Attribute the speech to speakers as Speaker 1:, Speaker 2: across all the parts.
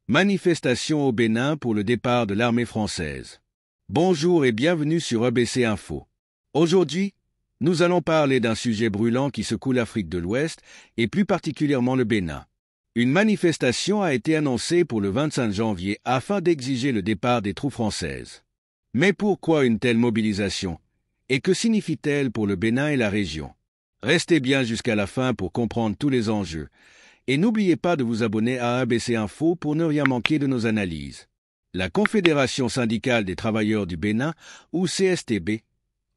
Speaker 1: Manifestation au Bénin pour le départ de l'armée française. Bonjour et bienvenue sur ABC Info. Aujourd'hui, nous allons parler d'un sujet brûlant qui secoue l'Afrique de l'Ouest et plus particulièrement le Bénin. Une manifestation a été annoncée pour le 25 janvier afin d'exiger le départ des troupes françaises. Mais pourquoi une telle mobilisation? Et que signifie-t-elle pour le Bénin et la région? Restez bien jusqu'à la fin pour comprendre tous les enjeux. Et n'oubliez pas de vous abonner à ABC Info pour ne rien manquer de nos analyses. La Confédération syndicale des travailleurs du Bénin, ou CSTB,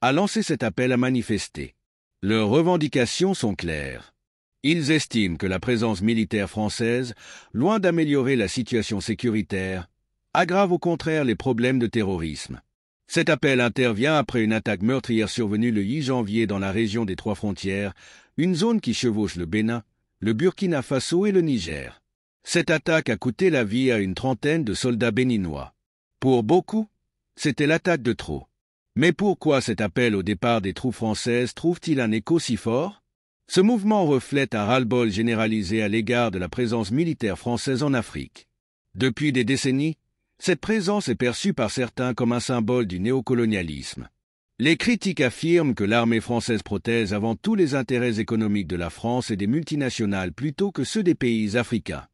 Speaker 1: a lancé cet appel à manifester. Leurs revendications sont claires. Ils estiment que la présence militaire française, loin d'améliorer la situation sécuritaire, aggrave au contraire les problèmes de terrorisme. Cet appel intervient après une attaque meurtrière survenue le 8 janvier dans la région des Trois Frontières, une zone qui chevauche le Bénin, le Burkina Faso et le Niger. Cette attaque a coûté la vie à une trentaine de soldats béninois. Pour beaucoup, c'était l'attaque de trop. Mais pourquoi cet appel au départ des troupes françaises trouve-t-il un écho si fort? Ce mouvement reflète un ras-le-bol généralisé à l'égard de la présence militaire française en Afrique. Depuis des décennies, cette présence est perçue par certains comme un symbole du néocolonialisme. Les critiques affirment que l'armée française protège avant tout les intérêts économiques de la France et des multinationales plutôt que ceux des pays africains.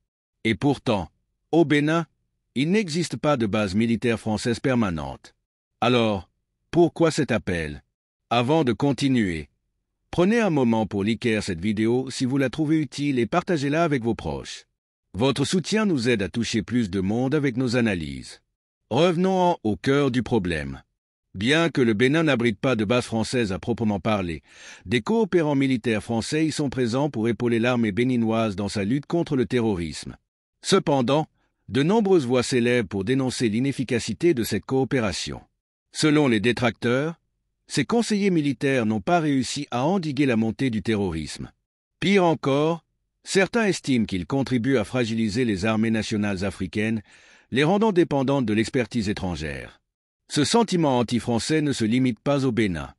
Speaker 1: Et pourtant, au Bénin, il n'existe pas de base militaire française permanente. Alors, pourquoi cet appel? Avant de continuer, prenez un moment pour liker cette vidéo si vous la trouvez utile et partagez-la avec vos proches. Votre soutien nous aide à toucher plus de monde avec nos analyses. Revenons au cœur du problème. Bien que le Bénin n'abrite pas de base française à proprement parler, des coopérants militaires français y sont présents pour épauler l'armée béninoise dans sa lutte contre le terrorisme. Cependant, de nombreuses voix s'élèvent pour dénoncer l'inefficacité de cette coopération. Selon les détracteurs, ces conseillers militaires n'ont pas réussi à endiguer la montée du terrorisme. Pire encore, certains estiment qu'ils contribuent à fragiliser les armées nationales africaines, les rendant dépendantes de l'expertise étrangère. Ce sentiment anti-français ne se limite pas au Bénin.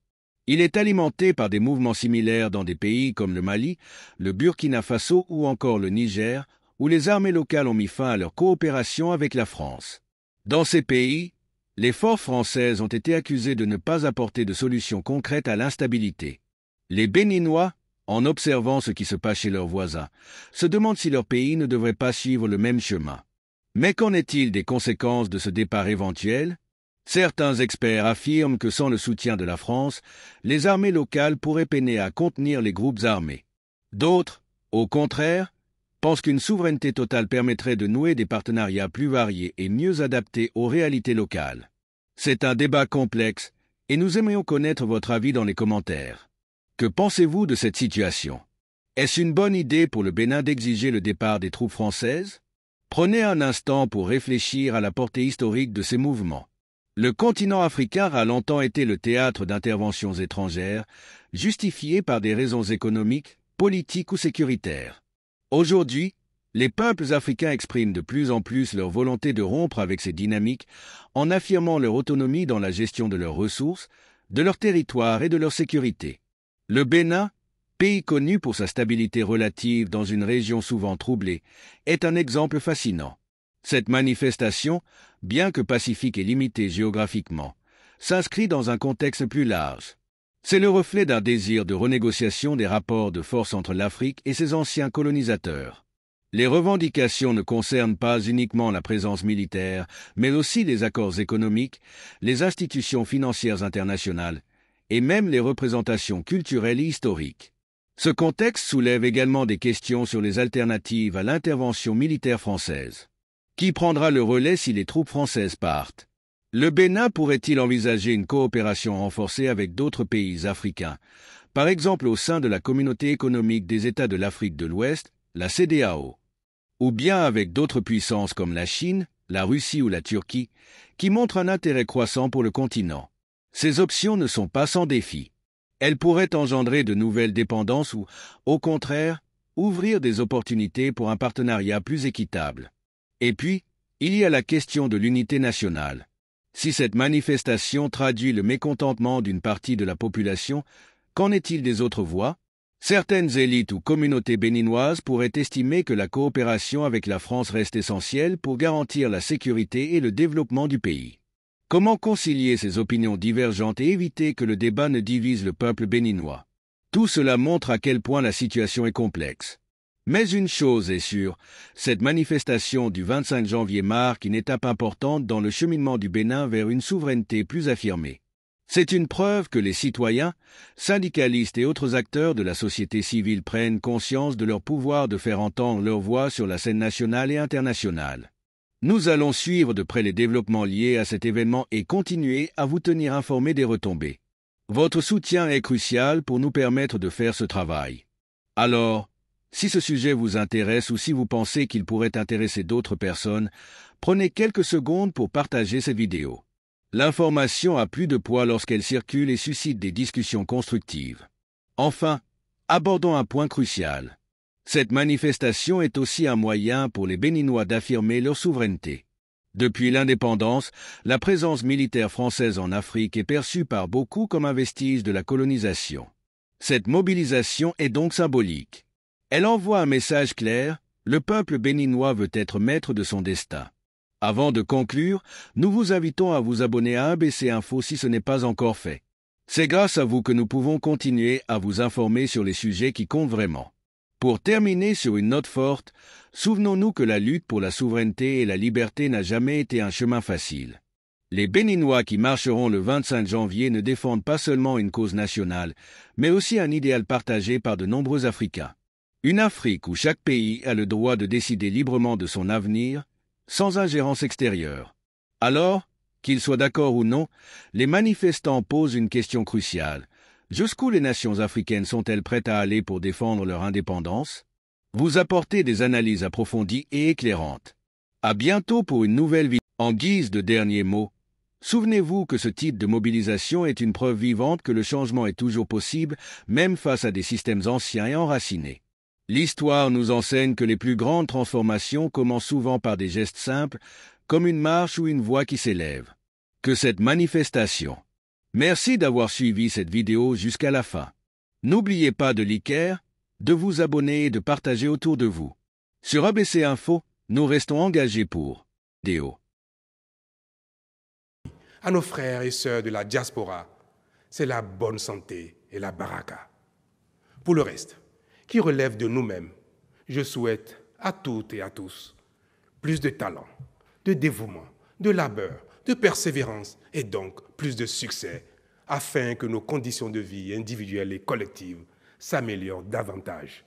Speaker 1: Il est alimenté par des mouvements similaires dans des pays comme le Mali, le Burkina Faso ou encore le Niger, où les armées locales ont mis fin à leur coopération avec la France. Dans ces pays, les forces françaises ont été accusées de ne pas apporter de solution concrète à l'instabilité. Les Béninois, en observant ce qui se passe chez leurs voisins, se demandent si leur pays ne devrait pas suivre le même chemin. Mais qu'en est-il des conséquences de ce départ éventuel? Certains experts affirment que sans le soutien de la France, les armées locales pourraient peiner à contenir les groupes armés. D'autres, au contraire, pensent qu'une souveraineté totale permettrait de nouer des partenariats plus variés et mieux adaptés aux réalités locales. C'est un débat complexe et nous aimerions connaître votre avis dans les commentaires. Que pensez-vous de cette situation? Est-ce une bonne idée pour le Bénin d'exiger le départ des troupes françaises? Prenez un instant pour réfléchir à la portée historique de ces mouvements. Le continent africain a longtemps été le théâtre d'interventions étrangères, justifiées par des raisons économiques, politiques ou sécuritaires. Aujourd'hui, les peuples africains expriment de plus en plus leur volonté de rompre avec ces dynamiques en affirmant leur autonomie dans la gestion de leurs ressources, de leur territoire et de leur sécurité. Le Bénin, pays connu pour sa stabilité relative dans une région souvent troublée, est un exemple fascinant. Cette manifestation, bien que pacifique et limitée géographiquement, s'inscrit dans un contexte plus large. C'est le reflet d'un désir de renégociation des rapports de force entre l'Afrique et ses anciens colonisateurs. Les revendications ne concernent pas uniquement la présence militaire, mais aussi les accords économiques, les institutions financières internationales et même les représentations culturelles et historiques. Ce contexte soulève également des questions sur les alternatives à l'intervention militaire française. Qui prendra le relais si les troupes françaises partent? Le Bénin pourrait-il envisager une coopération renforcée avec d'autres pays africains, par exemple au sein de la Communauté économique des États de l'Afrique de l'Ouest, la CEDEAO, ou bien avec d'autres puissances comme la Chine, la Russie ou la Turquie, qui montrent un intérêt croissant pour le continent? Ces options ne sont pas sans défi. Elles pourraient engendrer de nouvelles dépendances ou, au contraire, ouvrir des opportunités pour un partenariat plus équitable. Et puis, il y a la question de l'unité nationale. Si cette manifestation traduit le mécontentement d'une partie de la population, qu'en est-il des autres voix? Certaines élites ou communautés béninoises pourraient estimer que la coopération avec la France reste essentielle pour garantir la sécurité et le développement du pays. Comment concilier ces opinions divergentes et éviter que le débat ne divise le peuple béninois? Tout cela montre à quel point la situation est complexe. Mais une chose est sûre, cette manifestation du 25 janvier marque une étape importante dans le cheminement du Bénin vers une souveraineté plus affirmée. C'est une preuve que les citoyens, syndicalistes et autres acteurs de la société civile prennent conscience de leur pouvoir de faire entendre leur voix sur la scène nationale et internationale. Nous allons suivre de près les développements liés à cet événement et continuer à vous tenir informés des retombées. Votre soutien est crucial pour nous permettre de faire ce travail. Alors, si ce sujet vous intéresse ou si vous pensez qu'il pourrait intéresser d'autres personnes, prenez quelques secondes pour partager cette vidéo. L'information a plus de poids lorsqu'elle circule et suscite des discussions constructives. Enfin, abordons un point crucial. Cette manifestation est aussi un moyen pour les Béninois d'affirmer leur souveraineté. Depuis l'indépendance, la présence militaire française en Afrique est perçue par beaucoup comme un vestige de la colonisation. Cette mobilisation est donc symbolique. Elle envoie un message clair, le peuple béninois veut être maître de son destin. Avant de conclure, nous vous invitons à vous abonner à ABC Info si ce n'est pas encore fait. C'est grâce à vous que nous pouvons continuer à vous informer sur les sujets qui comptent vraiment. Pour terminer sur une note forte, souvenons-nous que la lutte pour la souveraineté et la liberté n'a jamais été un chemin facile. Les Béninois qui marcheront le 25 janvier ne défendent pas seulement une cause nationale, mais aussi un idéal partagé par de nombreux Africains. Une Afrique où chaque pays a le droit de décider librement de son avenir, sans ingérence extérieure. Alors, qu'ils soient d'accord ou non, les manifestants posent une question cruciale. Jusqu'où les nations africaines sont-elles prêtes à aller pour défendre leur indépendance? Vous apportez des analyses approfondies et éclairantes. À bientôt pour une nouvelle vidéo. En guise de dernier mot, souvenez-vous que ce type de mobilisation est une preuve vivante que le changement est toujours possible, même face à des systèmes anciens et enracinés. L'histoire nous enseigne que les plus grandes transformations commencent souvent par des gestes simples, comme une marche ou une voix qui s'élève. Que cette manifestation. Merci d'avoir suivi cette vidéo jusqu'à la fin. N'oubliez pas de liker, de vous abonner et de partager autour de vous. Sur ABC Info, nous restons engagés pour vidéo.
Speaker 2: À nos frères et sœurs de la diaspora, c'est la bonne santé et la baraka. Pour le reste, qui relève de nous-mêmes, je souhaite à toutes et à tous plus de talent, de dévouement, de labeur, de persévérance et donc plus de succès afin que nos conditions de vie individuelles et collectives s'améliorent davantage.